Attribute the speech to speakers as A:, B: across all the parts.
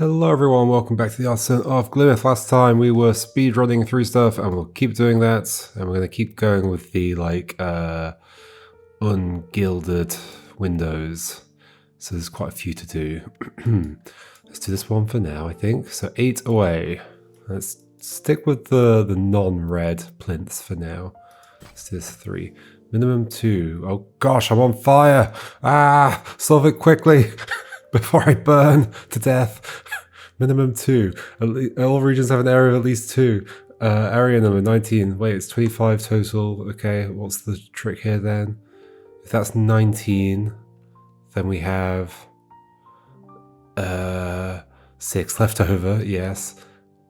A: Hello everyone, welcome back to the Artisan of Glimmith. Last time we were speed running through stuff and we'll keep doing that, and we're going to keep going with the ungilded windows. So there's quite a few to do. Let's do this one for now, I think. So 8 away. Let's stick with the non-red plinths for now. Let's do this 3. Minimum 2. Oh gosh, I'm on fire! Ah, solve it quickly! Before I burn to death. Minimum 2. All regions have an area of at least 2. Area number 19. Wait, it's 25 total. Okay, what's the trick here then? If that's 19, then we have 6 left over, yes.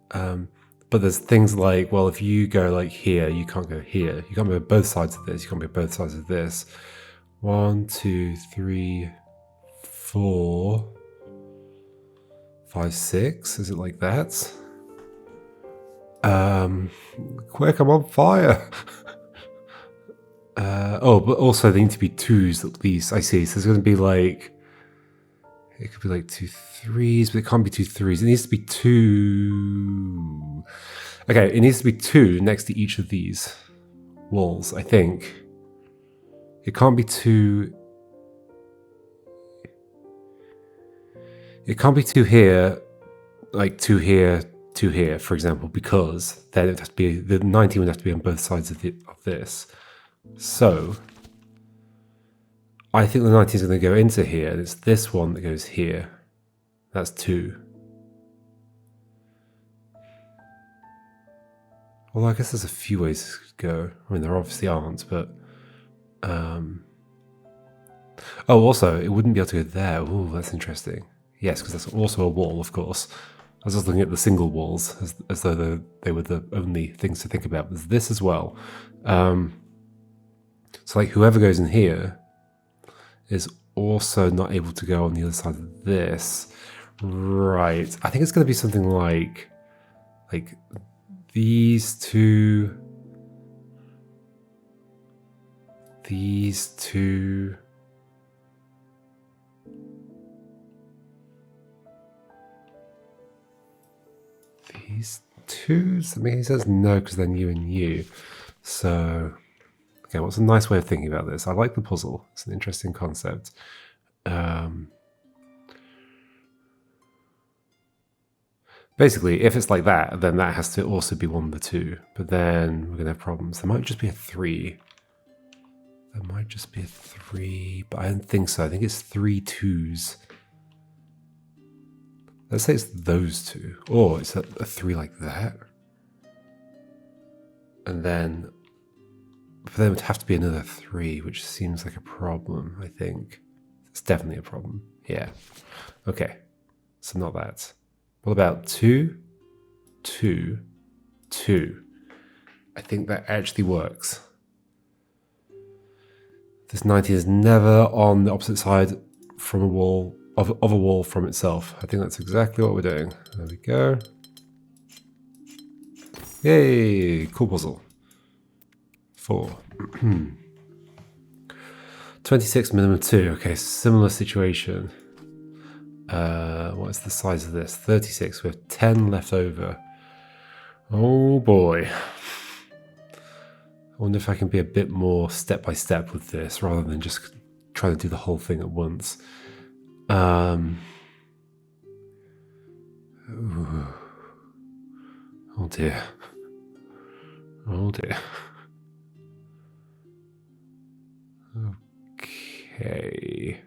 A: But there's things like, well, if you go like here, you can't go here. You can't go both sides of this. You can't go both sides of this. 1, 2, 3, 4, 5, 6. Is it like that? Quick, I'm on fire. Oh, but also they need to be 2s at least. I see. So there's going to be like, it could be like 2 3s, but it can't be 2 3s. It needs to be 2. Okay, it needs to be 2 next to each of these walls, I think. It can't be 2. It can't be 2 here, like 2 here, 2 here, for example, because then it has to be, the 19 would have to be on both sides of this. So I think the 19 is going to go into here, and it's this one that goes here. That's 2. Although I guess there's a few ways to go. I mean, there obviously aren't, but oh, also, it wouldn't be able to go there. Ooh, that's interesting. Yes, because that's also a wall, of course. I was just looking at the single walls as though they were the only things to think about. There's this as well. So like whoever goes in here is also not able to go on the other side of this. Right. I think it's going to be something like these two, these 2. These 2s? I mean, he says no because then you and you. So, okay, what's a nice way of thinking about this? I like the puzzle. It's an interesting concept. Basically, if it's like that, then that has to also be one of the 2. But then we're going to have problems. There might just be a 3. There might just be a 3, but I don't think so. I think it's 3 2s. Let's say it's those 2. Or it's a 3 like that. And then for them it would have to be another 3, which seems like a problem, I think. It's definitely a problem. Yeah. Okay. So not that. What about 2, 2, 2? I think that actually works. This 19 is never on the opposite side from a wall. Of a wall from itself. I think that's exactly what we're doing. There we go. Yay! Cool puzzle. 4. 26 minimum 2. Okay, similar situation. What is the size of this? 36. We have 10 left over. Oh boy. I wonder if I can be a bit more step by step with this rather than just trying to do the whole thing at once. Ooh. Oh dear. Oh dear. Okay.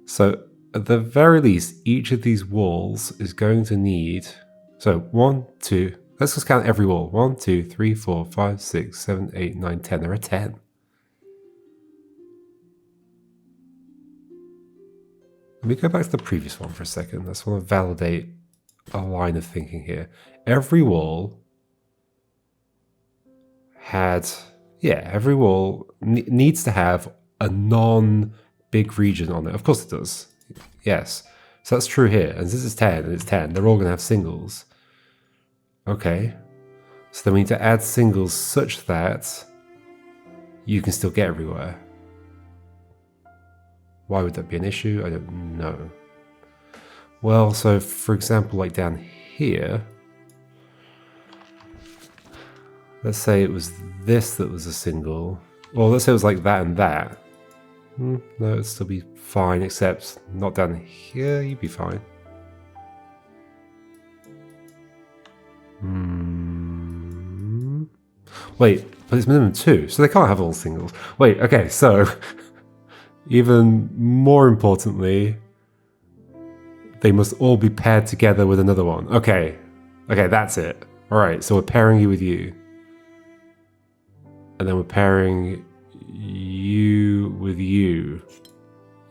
A: So at the very least, each of these walls is going to need, so 1, 2, let's just count every wall. 1, 2, 3, 4, 5, 6, 7, 8, 9, 10. There are 10. Let me go back to the previous one for a second. I just want to validate a line of thinking here. Every wall every wall needs to have a non-big region on it. Of course it does. Yes. So that's true here. And this is 10 and it's 10. They're all going to have singles. Okay. So then we need to add singles such that you can still get everywhere. Why would that be an issue? I don't know. Well, so for example, like down here, let's say it was this that was a single. Well, let's say it was like that and that. No, it'd still be fine, except not down here, you'd be fine. Wait, but it's minimum 2, so they can't have all singles. Wait, okay, so even more importantly, they must all be paired together with another one. Okay, that's it. All right, so we're pairing you with you. And then we're pairing you with you.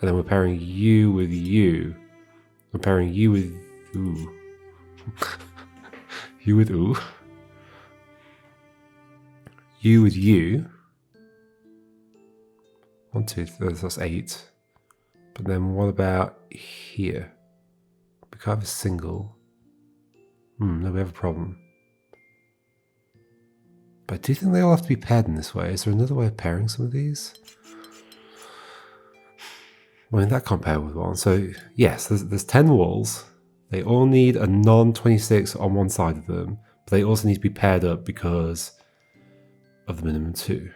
A: And then we're pairing you with you. We're pairing you with ooh. You with ooh. You with you. 1, 2, 3, that's 8. But then what about here? We can't have a single. No, we have a problem. But I do think they all have to be paired in this way. Is there another way of pairing some of these? I mean, that can't pair with one. So yes, there's 10 walls. They all need a non-26 on one side of them. But they also need to be paired up because of the minimum 2.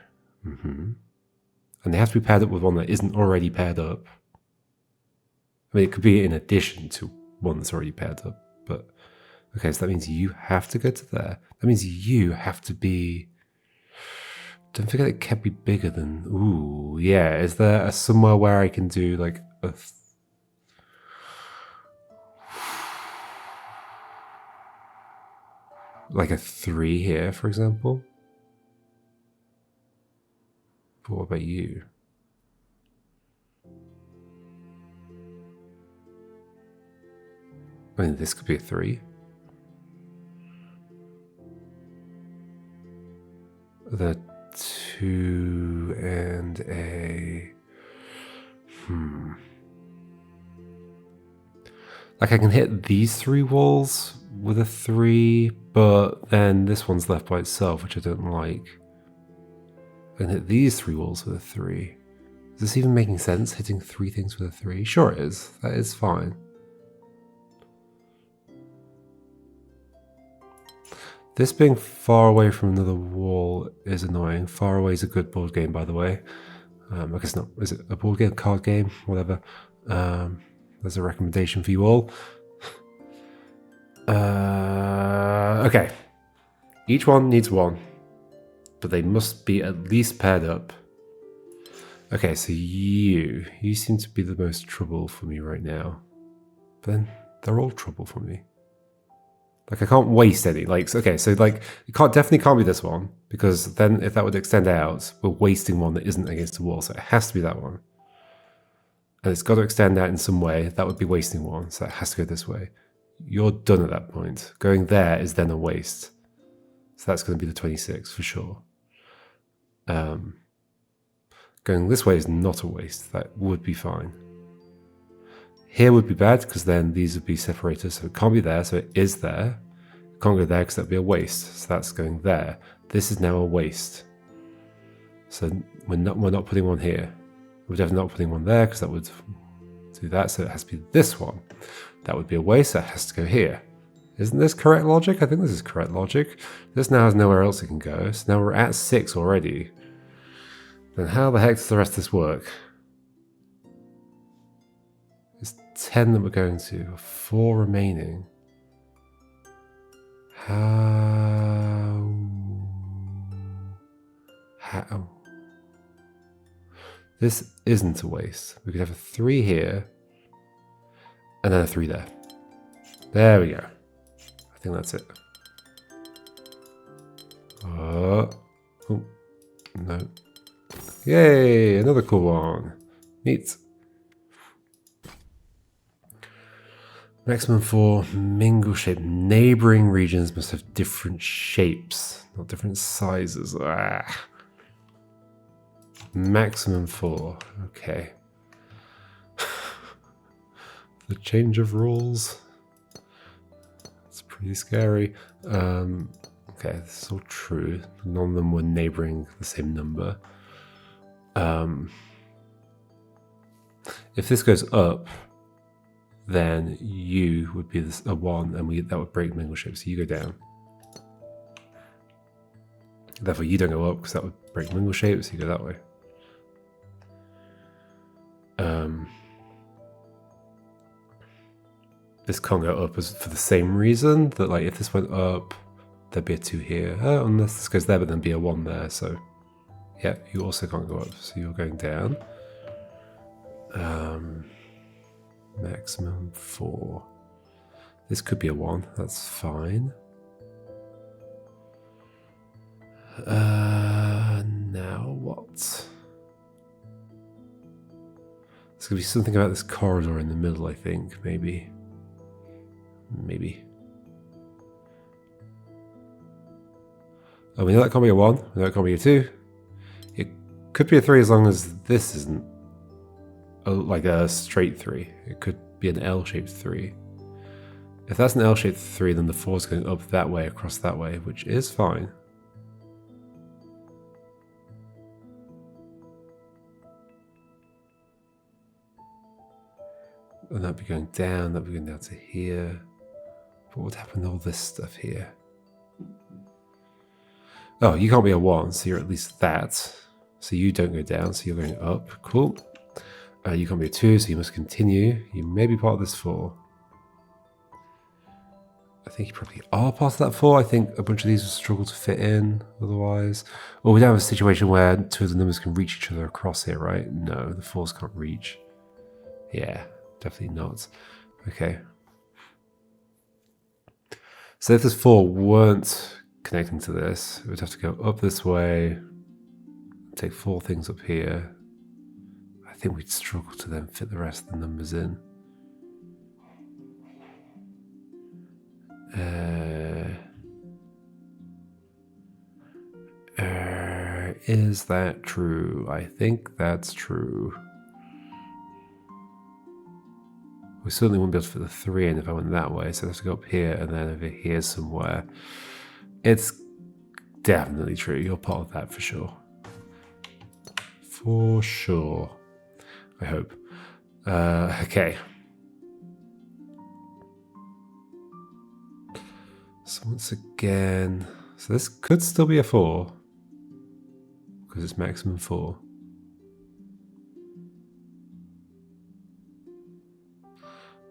A: And they have to be paired up with one that isn't already paired up. I mean, it could be in addition to one that's already paired up. But okay, so that means you have to go to there. That means you have to be... Don't forget it can't be bigger than... Ooh, yeah. Is there somewhere where I can do like a... Like a 3 here, for example? But what about you? I mean, this could be a 3. The 2 and a... Like I can hit these 3 walls with a 3, but then this one's left by itself, which I don't like. I can hit these 3 walls with a 3. Is this even making sense, hitting 3 things with a 3? Sure it is. That is fine. This being far away from another wall is annoying. Far away is a good board game, by the way. I guess not. Is it a board game, card game, whatever? There's a recommendation for you all. Okay. Each one needs 1, but they must be at least paired up. Okay, so you seem to be the most trouble for me right now. But then they're all trouble for me. Like I can't waste any. Like okay, so like it definitely can't be this one because then if that would extend out, we're wasting one that isn't against the wall. So it has to be that one, and it's got to extend out in some way. That would be wasting one, so it has to go this way. You're done at that point. Going there is then a waste, so that's going to be the 26 for sure. Going this way is not a waste. That would be fine. Here would be bad because then these would be separated, so it can't be there, so it is there. It can't go there because that'd be a waste, so that's going there. This is now a waste. So we're not putting one here. We're definitely not putting one there because that would do that, so it has to be this one. That would be a waste, so it has to go here. Isn't this correct logic? I think this is correct logic. This now has nowhere else it can go, so now we're at 6 already. Then how the heck does the rest of this work? 10 that we're going to, 4 remaining. How? This isn't a waste. We could have a 3 here, and then a 3 there. There we go. I think that's it. Oh, no. Yay, another cool one. Neat. Maximum 4, mingle shape. Neighboring regions must have different shapes, not different sizes. Maximum 4, okay. The change of rules. It's pretty scary. Okay, this is all true. None of them were neighboring the same number. If this goes up, then you would be a 1, and that would break mingle shape. So you go down. Therefore, you don't go up because that would break mingle shape. So you go that way. This can't go up for the same reason that, like, if this went up, there'd be a 2 here. Unless this goes there, but then be a 1 there. So yeah, you also can't go up. So you're going down. Maximum 4. This could be a 1. That's fine. Now what? There's going to be something about this corridor in the middle, I think. Maybe. Oh, we know that can't be a 1. We know it can't be a 2. It could be a 3 as long as this isn't like a straight 3. It could be an L-shaped 3. If that's an L-shaped 3, then the 4 is going up that way, across that way, which is fine. And that'd be going down, that'd be going down to here. But what would happen to all this stuff here? Oh, you can't be a 1, so you're at least that. So you don't go down, so you're going up. Cool. You can't be a 2, so you must continue. You may be part of this 4. I think you probably are part of that 4. I think a bunch of these will struggle to fit in otherwise. Or we don't have a situation where 2 of the numbers can reach each other across here, right? No, the 4s can't reach. Yeah, definitely not. Okay. So if this 4 weren't connecting to this, it would have to go up this way, take 4 things up here. I think we'd struggle to then fit the rest of the numbers in. Is that true? I think that's true. We certainly wouldn't be able to fit the 3 in if I went that way, so I have to go up here and then over here somewhere. It's definitely true. You're part of that for sure. For sure. I hope. Okay. So once again, so this could still be a 4 because it's maximum 4.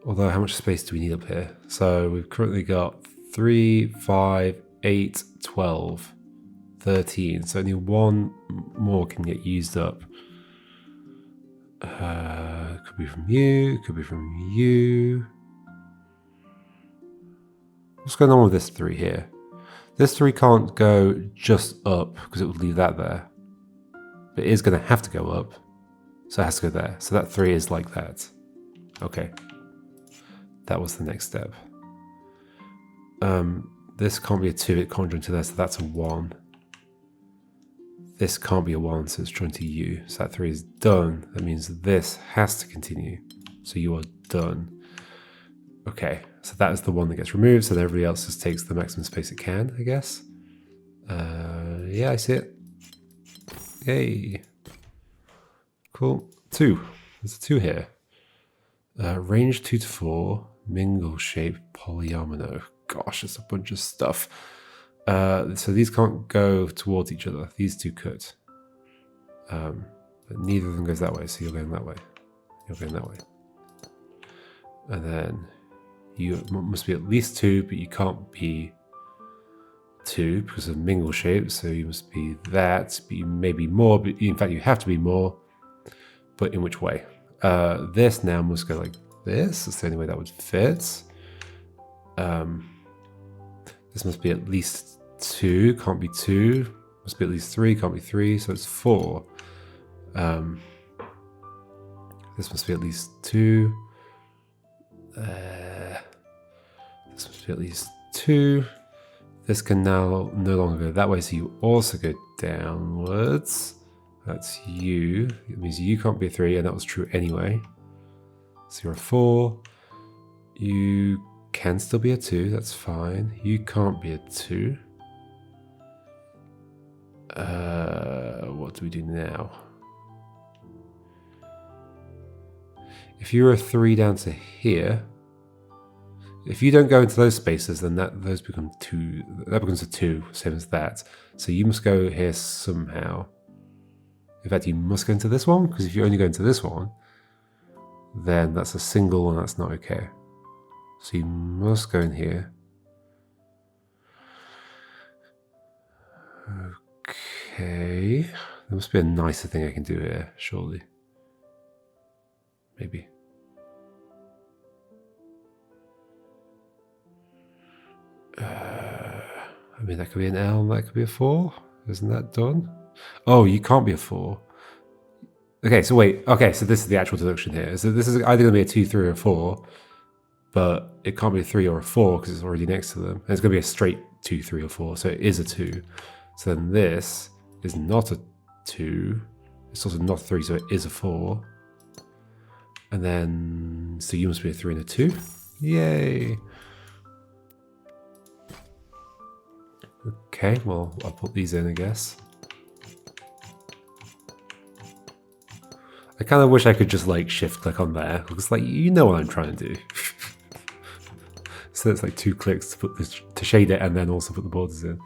A: Although, how much space do we need up here? So we've currently got 3, 5, 8, 12, 13. So only 1 more can get used up. Could be from you, could be from you. What's going on with this 3 here? This 3 can't go just up because it would leave that there. But it is going to have to go up. So it has to go there. So that 3 is like that. Okay. That was the next step. This can't be a 2, it can't join to there, so that's a 1. This can't be a 1, so it's joined to you. So that 3 is done. That means this has to continue. So you are done. Okay, so that is the one that gets removed, so then everybody else just takes the maximum space it can, I guess. Yeah, I see it. Yay. Cool. 2. There's a 2 here. Range 2 to 4. Mingle shape polyomino. Gosh, it's a bunch of stuff. So these can't go towards each other. These 2 could. But neither of them goes that way, so you're going that way. You're going that way. And then you must be at least 2, but you can't be 2 because of mingle shape, so you must be that, but you may be more, but in fact you have to be more. But in which way? This now must go like this. That's the only way that would fit. This must be at least 2, can't be 2. Must be at least 3, can't be 3, so it's 4. This must be at least 2. This must be at least 2. This can now no longer go that way, so you also go downwards. That's you. It means you can't be a 3, and that was true anyway. So you're a 4. You can still be a 2, that's fine. You can't be a 2. What do we do now? If you're a 3 down to here, if you don't go into those spaces, then those become 2. That becomes a 2, same as that. So you must go here somehow. In fact, you must go into this one, because if you only go into this one, then that's a single and that's not okay. So you must go in here. Okay. There must be a nicer thing I can do here, surely. Maybe. I mean, that could be an L and that could be a 4. Isn't that done? Oh, you can't be a 4. Okay, so wait. Okay, so this is the actual deduction here. So this is either going to be a 2, 3, or a 4, but it can't be a 3 or a 4 because it's already next to them. And it's going to be a straight 2, 3, or 4, so it is a 2. So then this is not a 2. It's also not a 3, so it is a 4. And then, so you must be a 3 and a 2. Yay! Okay, well, I'll put these in, I guess. I kind of wish I could just like shift click on there, because like, you know what I'm trying to do. So it's like 2 clicks to put this, to shade it and then also put the borders in.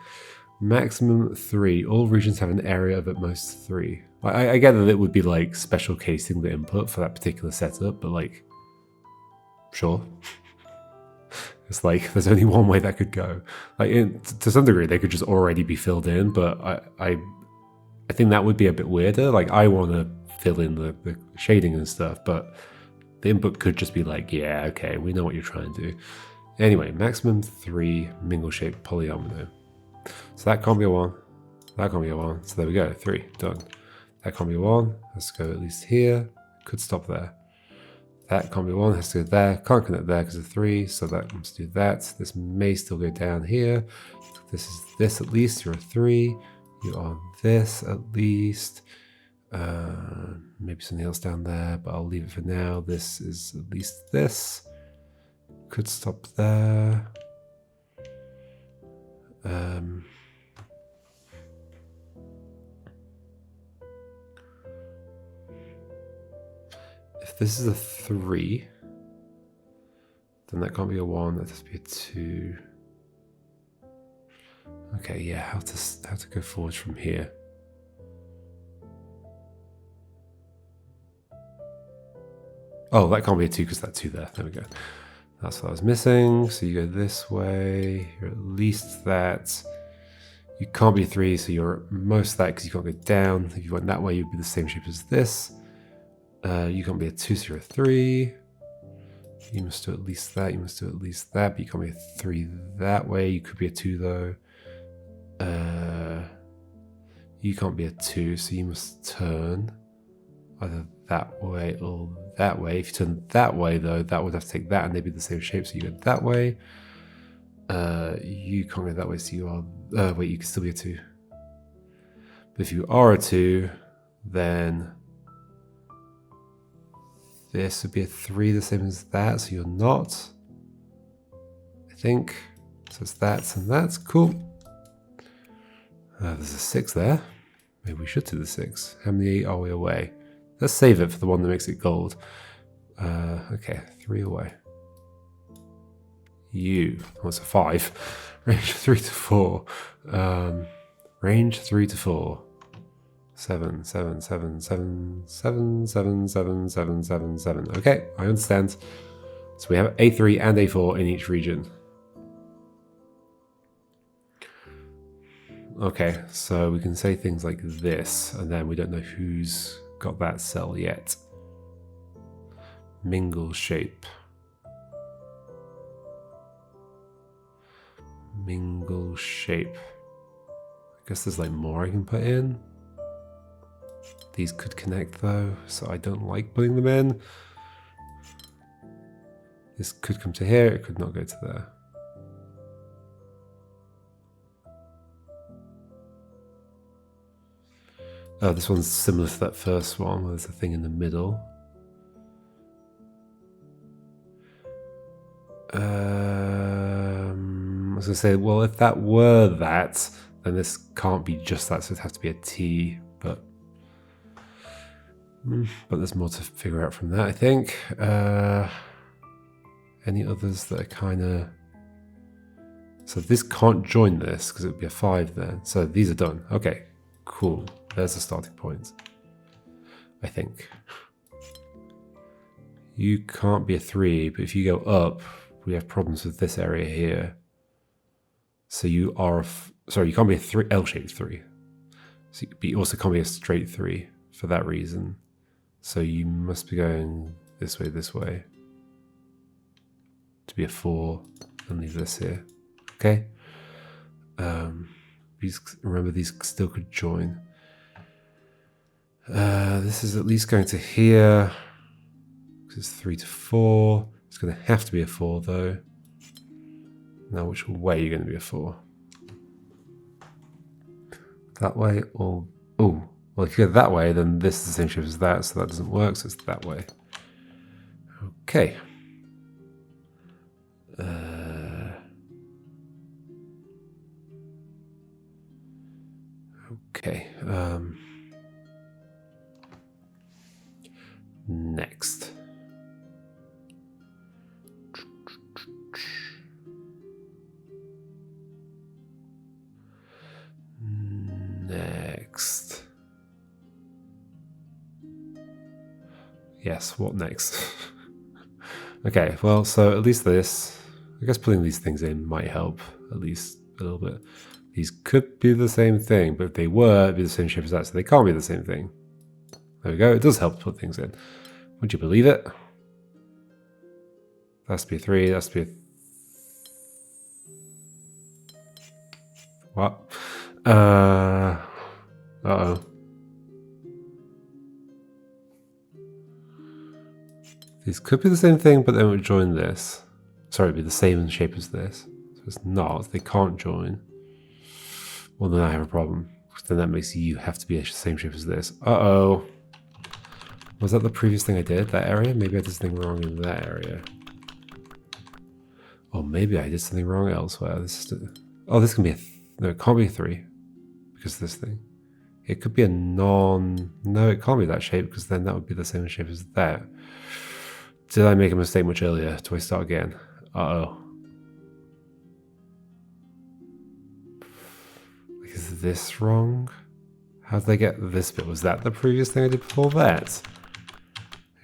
A: Maximum 3. All regions have an area of at most 3. I get that it would be like special casing the input for that particular setup, but like, sure. It's like there's only one way that could go. Like to some degree, they could just already be filled in, but I think that would be a bit weirder. Like I want to fill in the shading and stuff, but the input could just be like, yeah, okay, we know what you're trying to do. Anyway, maximum 3 mingle shape polyomino. So that can't be a 1. That can't be a 1. So there we go, 3 done. That can't be a 1. Let's go at least here. Could stop there. That can't be 1, has to go there. Can't connect there because of 3, so that must do that. This may still go down here. This is this at least. You're a 3. You are this at least. Maybe something else down there, but I'll leave it for now. This is at least this. Could stop there. If this is a 3, then that can't be a 1, that has to be a 2. Okay, yeah, how to go forward from here. Oh, that can't be a 2 because that 2 there. There we go. That's what I was missing. So you go this way. You're at least that. You can't be a 3, so you're at most that because you can't go down. If you went that way, you'd be the same shape as this. You can't be a 2, so you're a 3. You must do at least that. You must do at least that. But you can't be a 3 that way. You could be a 2 though. You can't be a 2, so you must turn either that way or that way. If you turn that way though, that would have to take that and they'd be the same shape, so you go that way. You can't go that way, so you are... wait, you can still be a 2. But if you are a 2, then this would be a 3, the same as that, so you're not. I think. So it's that and that's cool. There's a 6 there. Maybe we should do the 6. How many are we away? Let's save it for the one that makes it gold. Okay, 3 away. Oh, it's a 5. Range 3 to 4. Range 3 to 4. 7, 7, 7, 7, 7, 7, 7, 7, 7, 7. Okay, I understand. So we have A3 and A4 in each region. Okay, so we can say things like this, and then we don't know who's got that cell yet. Mingle shape. Mingle shape. I guess there's like more I can put in. These could connect though, so I don't like putting them in. This could come to here, it could not go to there. Oh, this one's similar to that first one, where there's a thing in the middle. I was going to say, well, if that were that, then this can't be just that, so it'd have to be a T, but But there's more to figure out from that, I think. Any others that are kind of... So this can't join this because it would be a 5 then. So these are done. Okay, cool. There's the starting point, I think. You can't be a 3, but if you go up, we have problems with this area here. So you are... Sorry, you can't be a 3, L-shaped 3. So you also can't be a straight 3 for that reason. So you must be going this way, to be a 4, and leave this here. Okay. Remember, these still could join. This is at least going to here. It's 3 to 4. It's going to have to be a 4 though. Now, which way are you going to be a 4? That way or... Oh, well, if you go that way, then this is the same shape as that, so that doesn't work, so it's that way. Okay. Okay. Next. Next. Yes, what next? Okay, well, so at least this. I guess putting these things in might help, at least a little bit. These could be the same thing, but if they were, it'd be the same shape as that, so they can't be the same thing. There we go, it does help to put things in. Would you believe it? That has to be a 3, that has to be a... What? Uh-oh. These could be the same thing, but then it would join this. Sorry, it'd be the same shape as this. So it's not, they can't join. Well, then I have a problem. Then that makes you have to be the same shape as this. Uh-oh. Was that the previous thing I did, that area? Maybe I did something wrong in that area. Or maybe I did something wrong elsewhere. Oh, this can be a... No, it can't be a 3. Because of this thing. It could be a non... No, it can't be that shape, because then that would be the same shape as that. Did I make a mistake much earlier? Do I start again? Uh-oh. Is this wrong? How did I get this bit? Was that the previous thing I did before that?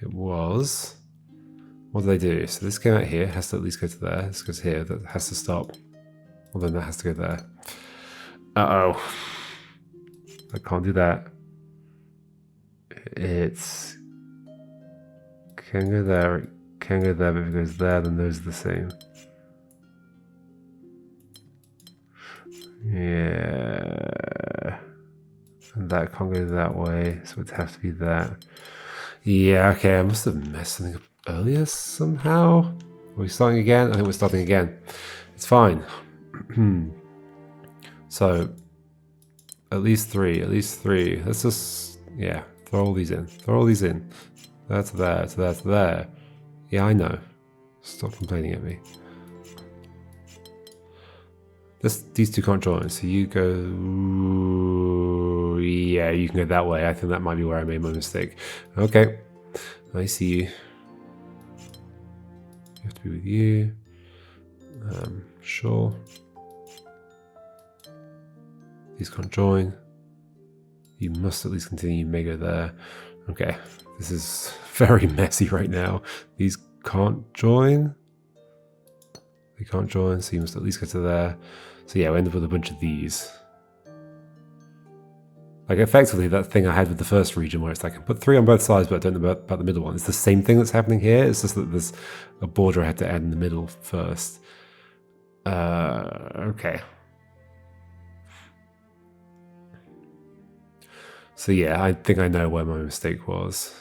A: It was. What did I do? So this came out here. It has to at least go to there. This goes here. That has to stop. Well, then that has to go there. Uh-oh. I can't do that. It's... Can go there. It can go there, but if it goes there, then those are the same. Yeah. And that can't go that way, so it'd have to be that. Yeah, okay, I must have messed something up earlier somehow. Are we starting again? I think we're starting again. It's fine. So, at least 3, at least 3. Let's just, yeah, throw all these in. Throw all these in. There to there, to there, to there. Yeah, I know. Stop complaining at me. These two can't join, so you go... Yeah, you can go that way. I think that might be where I made my mistake. Okay, I see you. You have to be with you. Sure. These can't join. You must at least continue. You may go there. Okay, this is very messy right now. These can't join. They can't join, so you must at least go to there. So yeah, we end up with a bunch of these. Like effectively that thing I had with the first region where it's like I put 3 on both sides but I don't know about the middle one. It's the same thing that's happening here. It's just that there's a border I had to add in the middle first. Okay. So yeah, I think I know where my mistake was.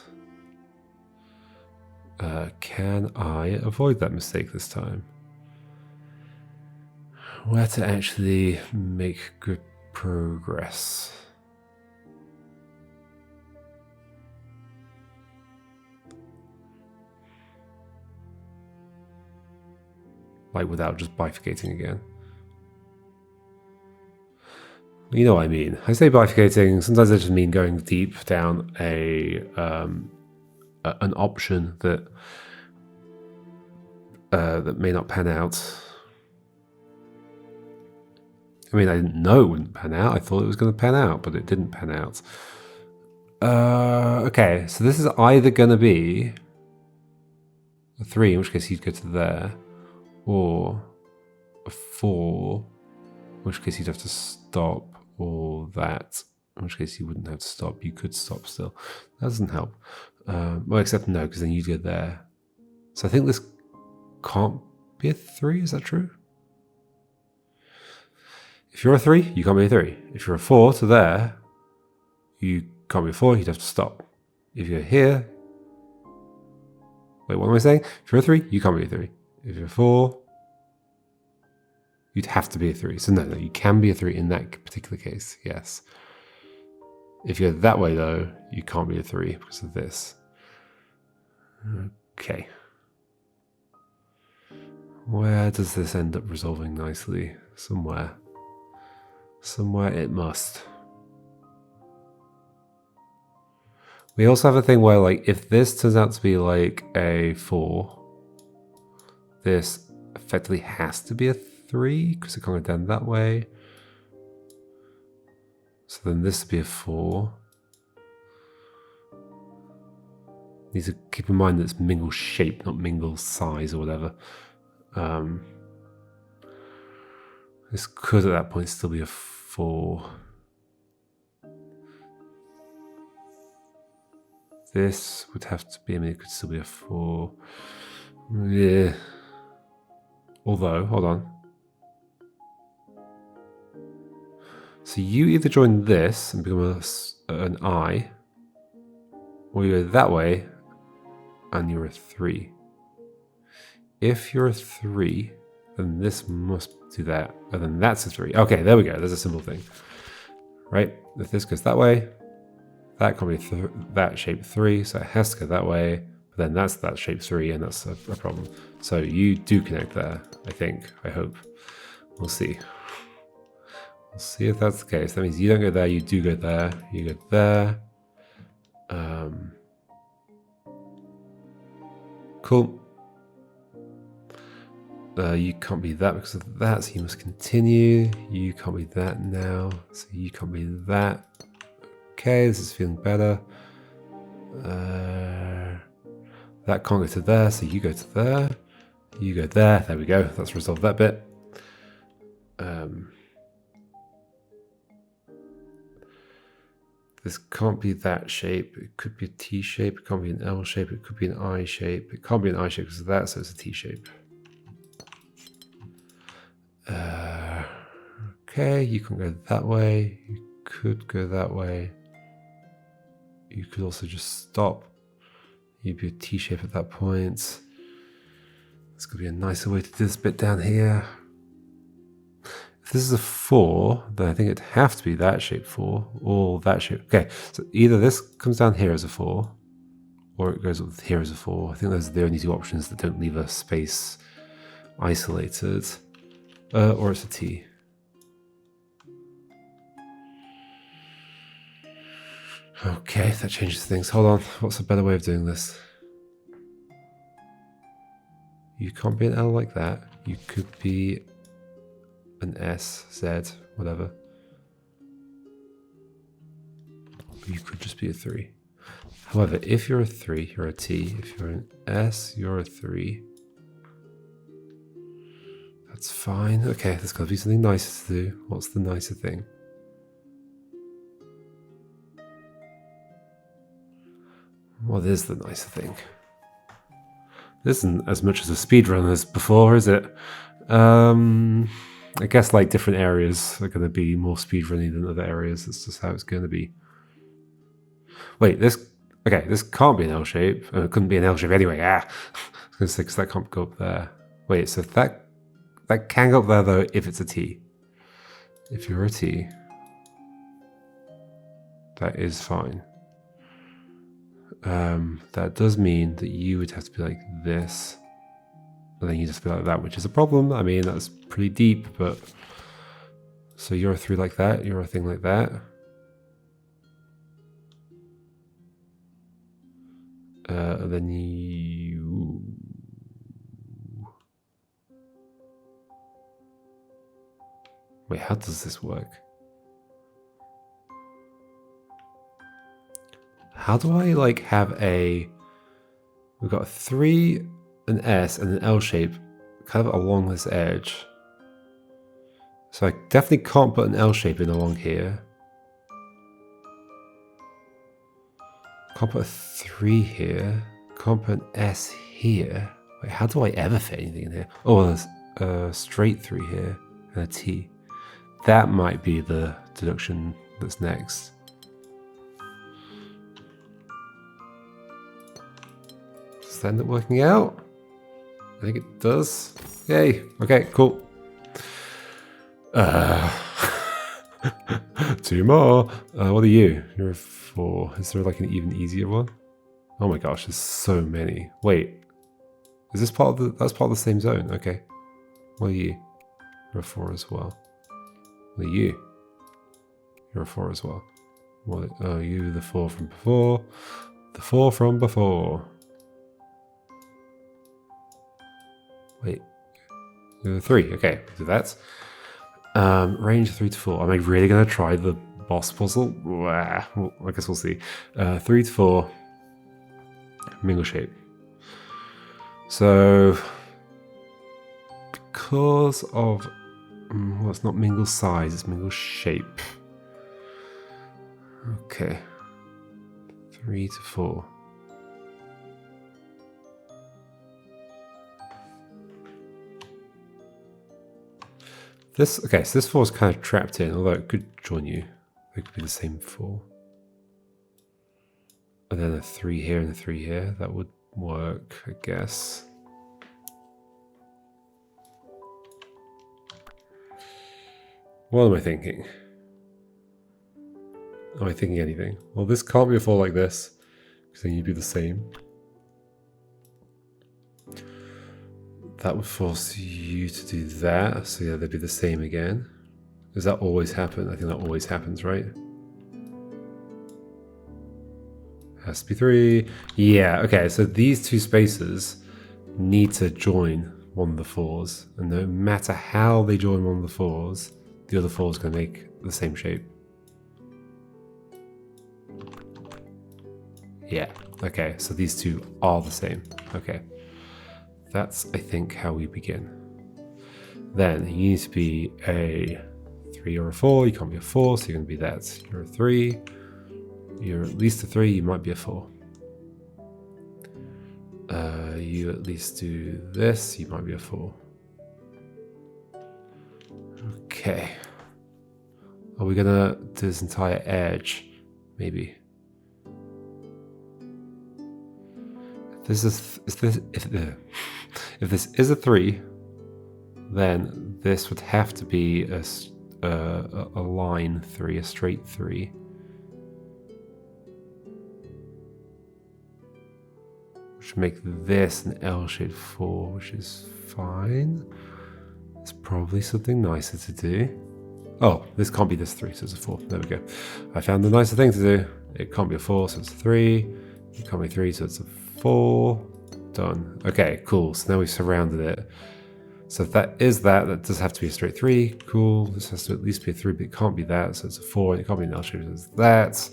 A: Can I avoid that mistake this time? Where to actually make good progress? Like without just bifurcating again. You know what I mean. I say bifurcating. Sometimes I just mean going deep down an option that that may not pan out. I mean, I didn't know it wouldn't pan out. I thought it was going to pan out, but it didn't pan out. Okay, so this is either going to be a 3, in which case you'd go to there, or a 4, in which case you'd have to stop, or that, in which case you wouldn't have to stop. You could stop still. That doesn't help. Well, except no, because then you'd go there. So I think this can't be a 3, is that true? If you're a 3, you can't be a 3. If you're a 4 to there, you can't be a 4, you'd have to stop. If you're here... Wait, what am I saying? If you're a 3, you can't be a 3. If you're a 4, you'd have to be a 3. So no, you can be a 3 in that particular case, yes. If you're that way though, you can't be a 3 because of this. Okay. Where does this end up resolving nicely? Somewhere. Somewhere it must. We also have a thing where, like, if this turns out to be like a 4, this effectively has to be a 3 because it can't go down that way. So then this would be a 4. Need to keep in mind that it's mingle shape, not mingle size or whatever. This could at that point still be a 4. This would have to be, I mean, it could still be a 4. Yeah. Although, hold on. So you either join this and become an I, or you go that way and you're a 3. If you're a 3, then this must do that, and then that's a 3. Okay, there we go. There's a simple thing, right? If this goes that way, that can be that shape 3, so it has to go that way. But then that's that shape 3, and that's a problem. So you do connect there, I think. I hope. We'll see. We'll see if that's the case. That means you don't go there. You do go there. You go there. Cool. You can't be that because of that, so you must continue. You can't be that now, so you can't be that. Okay, this is feeling better. That can't go to there, so you go to there. You go there. There we go. Let's resolve that bit. This can't be that shape. It could be a T shape. It can't be an L shape. It could be an I shape. It can't be an I shape because of that, so it's a T shape. Okay, you can go that way. You could go that way. You could also just stop. You'd be a T shape at that point. This could be a nicer way to do this bit down here. If this is a 4, then I think it'd have to be that shape 4 or that shape. Okay, so either this comes down here as a 4 or it goes up here as a 4. I think those are the only two options that don't leave a space isolated. Or it's a T. Okay, that changes things. Hold on, what's a better way of doing this? You can't be an L like that. You could be an S, Z, whatever. But you could just be a 3. However, if you're a 3, you're a T. If you're an S, you're a 3. That's fine. Okay, there's got to be something nicer to do. What's the nicer thing? What is the nicer thing? This isn't as much as a speedrun as before, is it? I guess like different areas are going to be more speedrunny than other areas. That's just how it's going to be. Wait, this can't be an L shape. It couldn't be an L shape anyway. I was going to say, because that can't go up there. Wait, so that can go up there though if it's a T. If you're a T, that is fine. That does mean that you would have to be like this, and then you just be like that, which is a problem. I mean, that's pretty deep, but So you're a 3 like that, you're a thing like that. And then you... Wait, how does this work? How do I like have a... We've got a 3, an S, and an L shape kind of along this edge. So I definitely can't put an L shape in along here. Can't put a 3 here. Can't put an S here. Wait, how do I ever fit anything in here? Oh, there's a straight 3 here and a T. That might be the deduction that's next. Does that end up working out? I think it does. Yay. Okay, cool. 2 more. What are you? You're a 4. Is there like an even easier one? Oh my gosh, there's so many. Wait. Is this part of the... That's part of the same zone. Okay. What are you? You're a 4 as well. What are you? You're a 4 as well. What? Oh, you the 4 from before. The 4 from before. Wait. You're the 3. Okay, do that. Range 3 to 4. Am I really going to try the boss puzzle? Well, I guess we'll see. 3 to 4. Mingle shape. So, because of... well, it's not mingle size, it's mingle shape. Okay. 3 to 4. This, okay, so this 4 is kind of trapped in, although it could join you. It could be the same 4. And then a 3 here and a 3 here. That would work, I guess. What am I thinking? Am I thinking anything? Well, this can't be a 4 like this, because then you'd be the same. That would force you to do that, so yeah, they'd be the same again. Does that always happen? I think that always happens, right? Has to be 3. Yeah, okay, so these 2 spaces need to join one of the 4s, and no matter how they join one of the 4s, the other 4 is going to make the same shape. Yeah, okay, so these 2 are the same. Okay. That's, I think, how we begin. Then you need to be a 3 or a 4. You can't be a 4, so you're going to be that. You're a 3. You're at least a 3. You might be a 4. You at least do this. You might be a 4. Okay. Are we going to do this entire edge? Maybe. If this is a 3, then this would have to be a line 3, a straight 3. Which would make this an L-shaped 4, which is fine. It's probably something nicer to do. Oh, this can't be this 3, so it's a 4. There we go. I found the nicer thing to do. It can't be a 4, so it's a 3. It can't be 3, so it's a 4. Done. Okay, cool. So now we've surrounded it. So if that is that, that does have to be a straight 3. Cool. This has to at least be a 3, but it can't be that, so it's a 4. And it can't be an L shape, so it's that.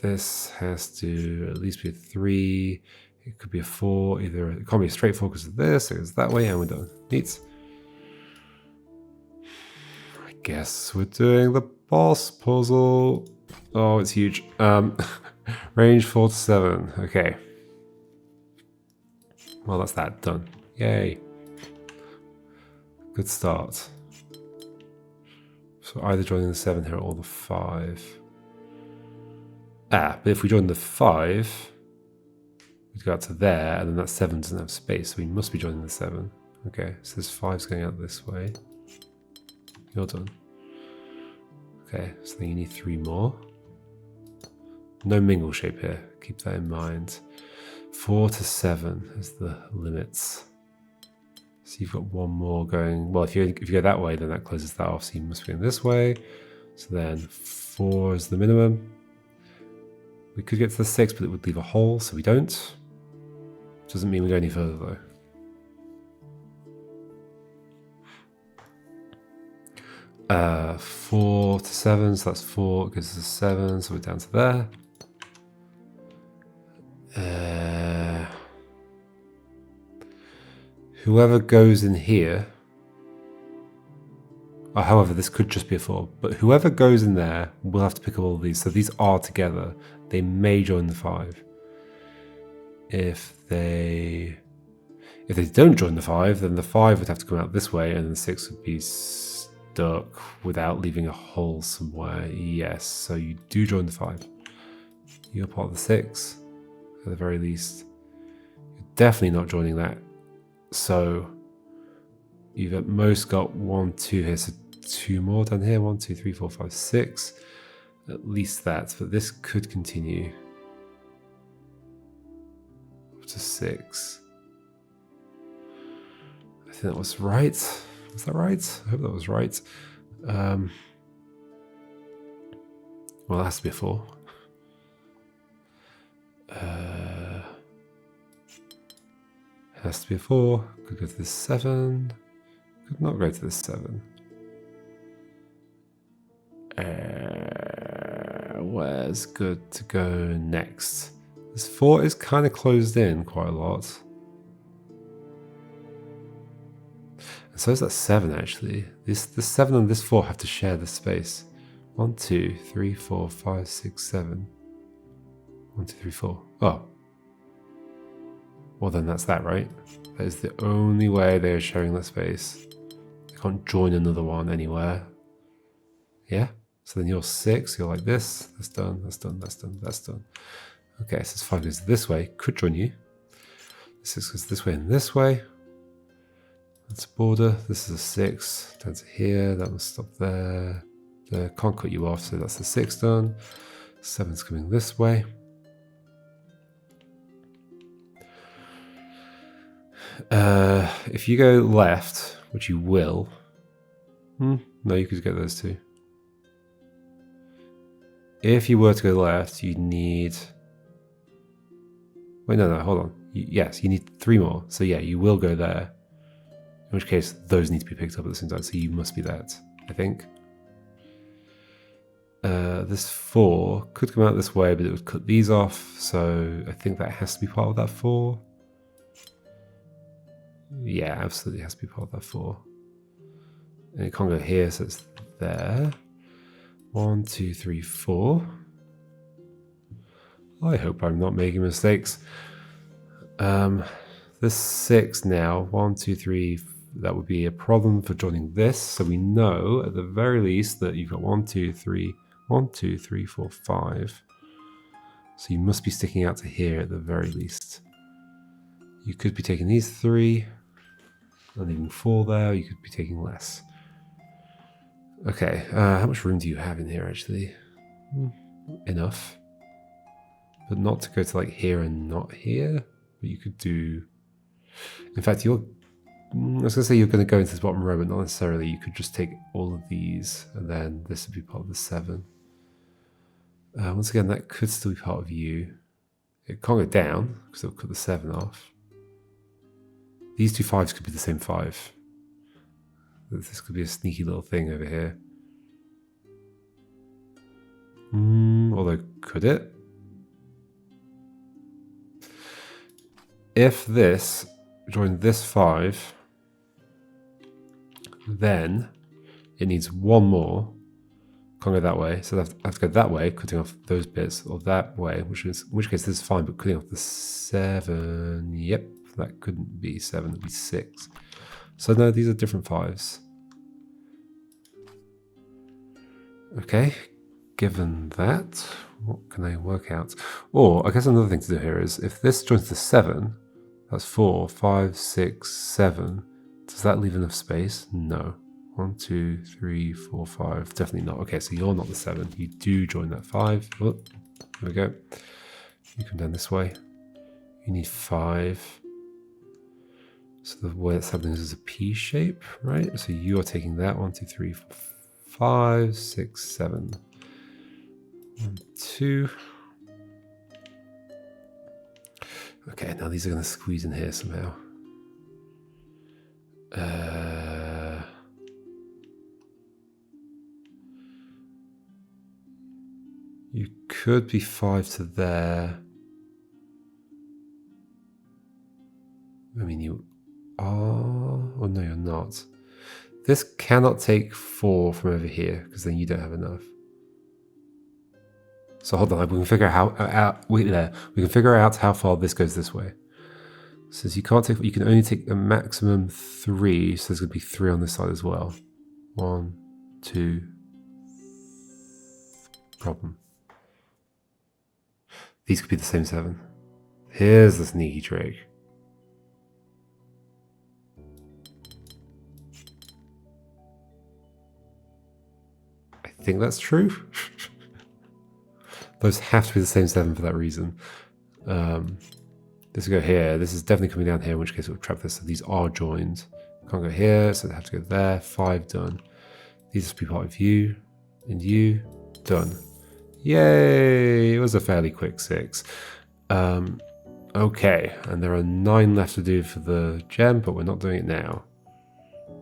A: This has to at least be a 3. It could be a 4. Either it can't be a straight 4 because of this. It goes that way, and we're done. Neat. I guess we're doing the boss puzzle. Oh, it's huge. Range 4 to 7. Okay. Well, that's that. Done. Yay. Good start. So either joining the 7 here or the 5. But if we join the 5, we'd go out to there, and then that 7 doesn't have space, so we must be joining the 7. Okay, so this 5's going out this way. You're done. Okay, so then you need 3 more. No mingle shape here, keep that in mind. 4 to 7 is the limits. So you've got one more going. Well, if you go that way, then that closes that off. So you must be going this way. So then 4 is the minimum. We could get to the 6, but it would leave a hole, so we don't. Doesn't mean we go any further though. 4 to 7, so that's 4, it goes to 7, so we're down to there. Whoever goes in here, however, this could just be a 4, but whoever goes in there will have to pick up all of these. So these are together. They may join the 5. If they don't join the 5, then the 5 would have to come out this way, and the 6 would be stuck without leaving a hole somewhere. Yes, so you do join the 5. You're part of the 6, at the very least. You're definitely not joining that. So you've at most got 1, 2 here, so 2 more down here. 1, 2, 3, 4, 5, 6. At least that, but this could continue up to 6. I think that was right. Was that right? I hope that was right. Well, it has to be a 4. Has to be a 4. Could go to this 7. Could not go to this 7. Where's good to go next? This 4 is kind of closed in quite a lot. And so is that 7 actually. The 7 and this 4 have to share the space. 1, 2, 3, 4, 5, 6, 7. 1, 2, 3, 4. Oh. Well, then that's that, right? That is the only way they're sharing that space. They can't join another one anywhere. Yeah? So then you're 6, you're like this. That's done, that's done, that's done, that's done. Okay, so 5 goes this way, could join you. 6 goes this way and this way. That's a border. This is a 6. Down to here, that will stop there. Can't cut you off, so that's the 6 done. 7's coming this way. If you go left, which you will, no, you could get those 2. If you were to go left, you'd need. Wait, no, hold on. Yes, you need 3 more. So yeah, you will go there. In which case, those need to be picked up at the same time. So you must be that, I think. This 4 could come out this way, but it would cut these off. So I think that has to be part of that 4. Yeah, absolutely has to be part of that 4. And it can't go here, so it's there. 1, 2, 3, 4. I hope I'm not making mistakes. This 6 now, 1, 2, 3, that would be a problem for joining this. So we know at the very least that you've got 1, 2, 3, 1, 2, 3, 4, 5. So you must be sticking out to here at the very least. You could be taking these 3 and leaving 4 there. You could be taking less. Okay, how much room do you have in here actually? Enough. But not to go to like here and not here. But you could do. In fact, I was going to say you're going to go into this bottom row, but not necessarily. You could just take all of these, and then this would be part of the 7. Once again, that could still be part of you. It can't go down because it'll cut the 7 off. These 2 5s could be the same 5. This could be a sneaky little thing over here. Although, could it? If this joined this 5, then it needs 1 more. Can't go that way, so I have to go that way, cutting off those bits, or that way, in which case this is fine, but cutting off the 7, yep, that couldn't be 7, it'd be 6. So no, these are different 5s. Okay, given that, what can I work out? Or, I guess another thing to do here is, if this joins the 7, that's 4, 5, 6, 7. Does that leave enough space? No. 1, 2, 3, 4, 5. Definitely not. Okay, so you're not the 7. You do join that 5. Oh, there we go. You come down this way. You need 5. So the way it's happening is a P shape, right? So you're taking that 1, 2, 3, 4, 5, 6, 7, 1, 2. Okay, now these are going to squeeze in here somehow. You could be 5 to there. I mean, you are... Oh, no, you're not. This cannot take 4 from over here, because then you don't have enough. So hold on, we can figure out we can figure out how far this goes this way. Since you can't take, you can only take a maximum 3, so there's going to be 3 on this side as well. 1, 2. Problem. These could be the same 7. Here's the sneaky trick. I think that's true. Those have to be the same 7 for that reason. This will go here. This is definitely coming down here, in which case it will trap this. So these are joined. Can't go here, so they have to go there. 5 done. These must be part of you. And you. Done. Yay! It was a fairly quick 6. Okay, and there are 9 left to do for the gem, but we're not doing it now.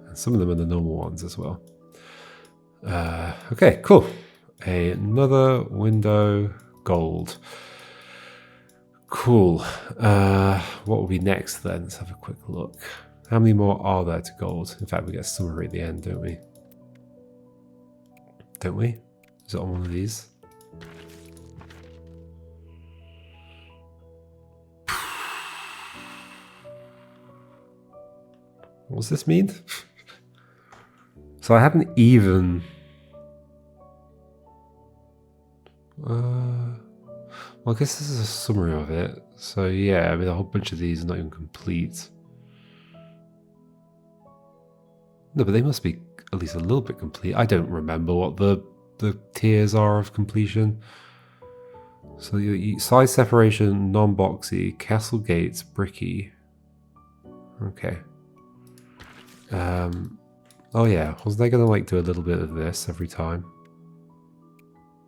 A: And some of them are the normal ones as well. Okay, cool. Another window, gold. Cool. What will be next then? Let's have a quick look. How many more are there to gold? In fact, we get a summary at the end, don't we? Don't we? Is it on one of these? What does this mean? So I haven't even... well, I guess this is a summary of it. So yeah, I mean, a whole bunch of these are not even complete. No, but they must be at least a little bit complete. I don't remember what the tiers are of completion. So you size separation, non-boxy, castle gates, bricky. Okay. Oh yeah, wasn't I gonna like do a little bit of this every time?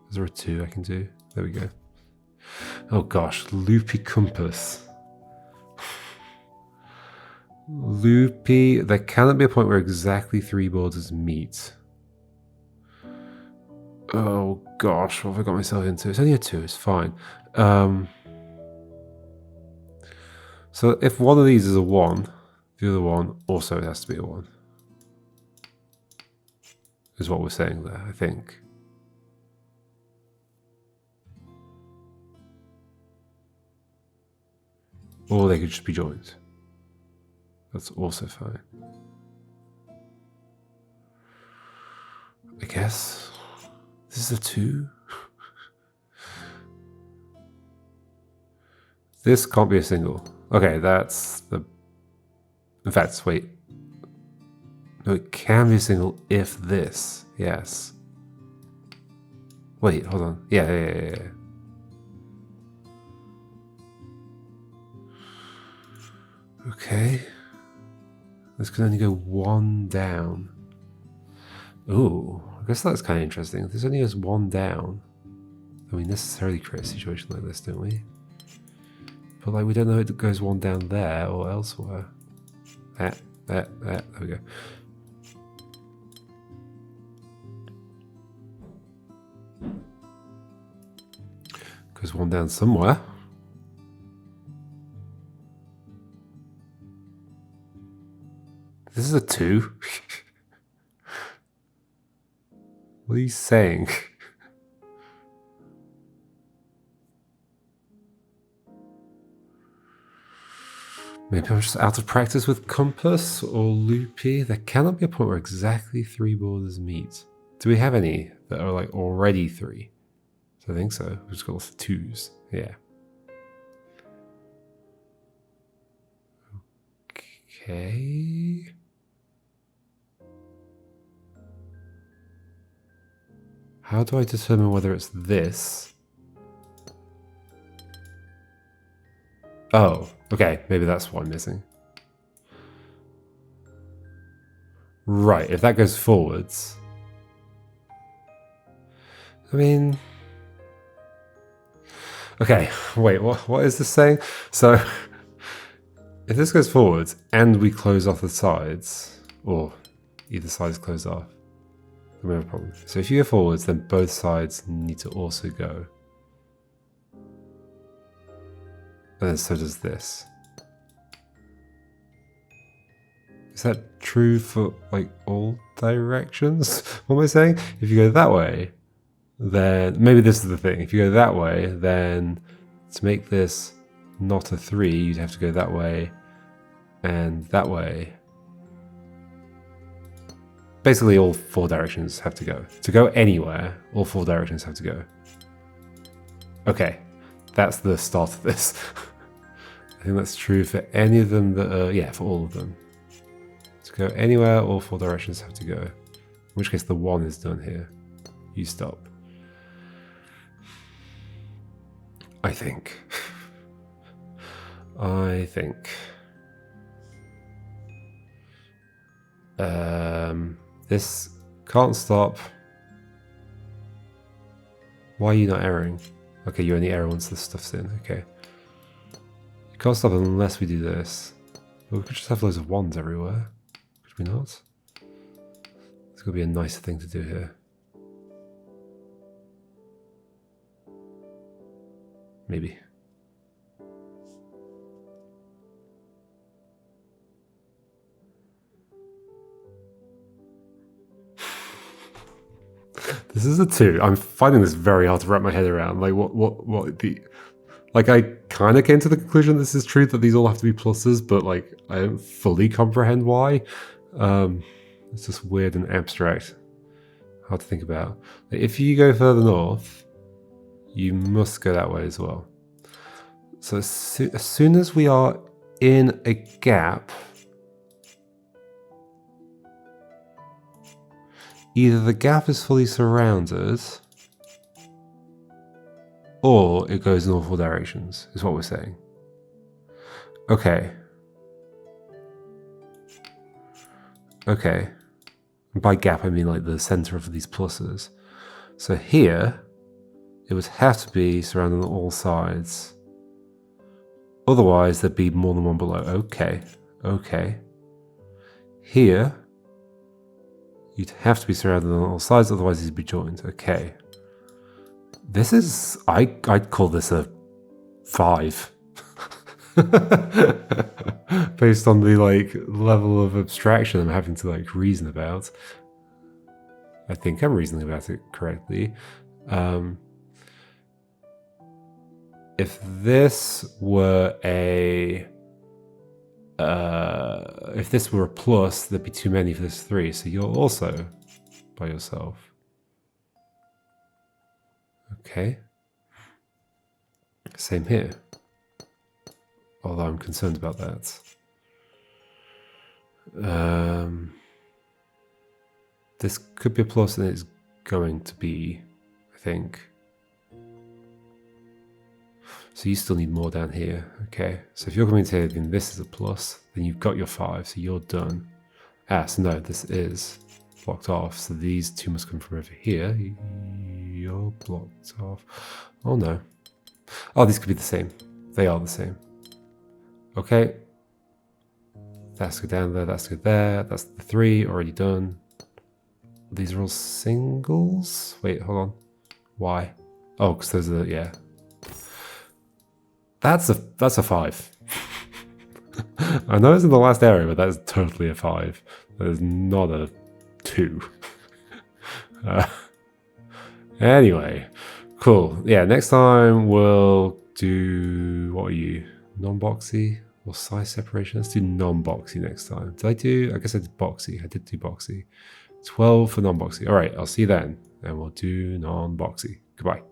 A: Is there a 2 I can do? There we go. Oh gosh, loopy compass. Loopy, there cannot be a point where exactly 3 borders meet. Oh gosh, what have I got myself into? It's only a 2, it's fine. So if one of these is a 1, the other one also has to be a 1. Is what we're saying there, I think. Or they could just be joined. That's also fine. I guess. This is a 2. This can't be a single. Okay, that's the... In fact, wait. No, it can be a single if this. Yes. Wait, hold on. Yeah. Okay. This can only go 1 down. Ooh, I guess that's kind of interesting. If this only goes 1 down, then we necessarily create a situation like this, don't we? But like, we don't know if it goes 1 down there or elsewhere. There we go. Goes 1 down somewhere. This is a 2. What are you saying? Maybe I'm just out of practice with compass or loopy. There cannot be a point where exactly 3 borders meet. Do we have any that are like already 3? So I think so. We've just got lots of 2s. Yeah. Okay. How do I determine whether it's this? Oh, okay. Maybe that's what I'm missing. Right, if that goes forwards. I mean... Okay, wait, what is this saying? So, if this goes forwards and we close off the sides, or either side is closed off, then we have a problem. So if you go forwards, then both sides need to also go. And then so does this. Is that true for like all directions? What am I saying? If you go that way, then maybe this is the thing. If you go that way, then to make this not a 3, you'd have to go that way and that way. Basically all 4 directions have to go. To go anywhere, all 4 directions have to go. Okay, that's the start of this. I think that's true for any of them that are, yeah, for all of them. To go anywhere, all 4 directions have to go. In which case the 1 is done here. You stop. I think. This can't stop. Why are you not erroring? Okay, you only error once this stuff's in. Okay. You can't stop unless we do this. But we could just have loads of 1s everywhere. Could we not? It's gonna be a nice thing to do here. Maybe. This is a 2. I'm finding this very hard to wrap my head around. Like, what the... Like, I kind of came to the conclusion this is true, that these all have to be pluses, but, like, I don't fully comprehend why. It's just weird and abstract. Hard to think about. Like, if you go further north, you must go that way as well. So as soon as we are in a gap, either the gap is fully surrounded, or it goes in all 4 directions, is what we're saying. Okay. Okay. By gap, I mean like the center of these pluses. So here, it would have to be surrounded on all sides. Otherwise, there'd be more than 1 below. Okay. Okay. Here, you'd have to be surrounded on all sides, otherwise these would be joined. Okay. This is... I'd call this a 5. Based on the, like, level of abstraction I'm having to, like, reason about. I think I'm reasoning about it correctly. If this were a... if this were a plus, there'd be too many for this 3, so you're also by yourself. Okay. Same here. Although I'm concerned about that. This could be a plus and it's going to be, I think. So you still need more down here. Okay, so if you're coming to here, then this is a plus, then you've got your 5, so you're done. Ah, so no, this is blocked off, so these 2 must come from over here. You're blocked off. Oh no. Oh, these could be the same. They are the same. Okay. That's go down there, that's go there. That's the 3, already done. These are all singles? Wait, hold on. Why? Oh, because those are, yeah. That's a 5. I know it's in the last area, but that is totally a 5. That is not a 2. Anyway, cool. Yeah, next time we'll do... What are you? Non-boxy or size separation? Let's do non-boxy next time. Did I do... I guess I did boxy. I did do boxy. 12 for non-boxy. All right, I'll see you then. And we'll do non-boxy. Goodbye.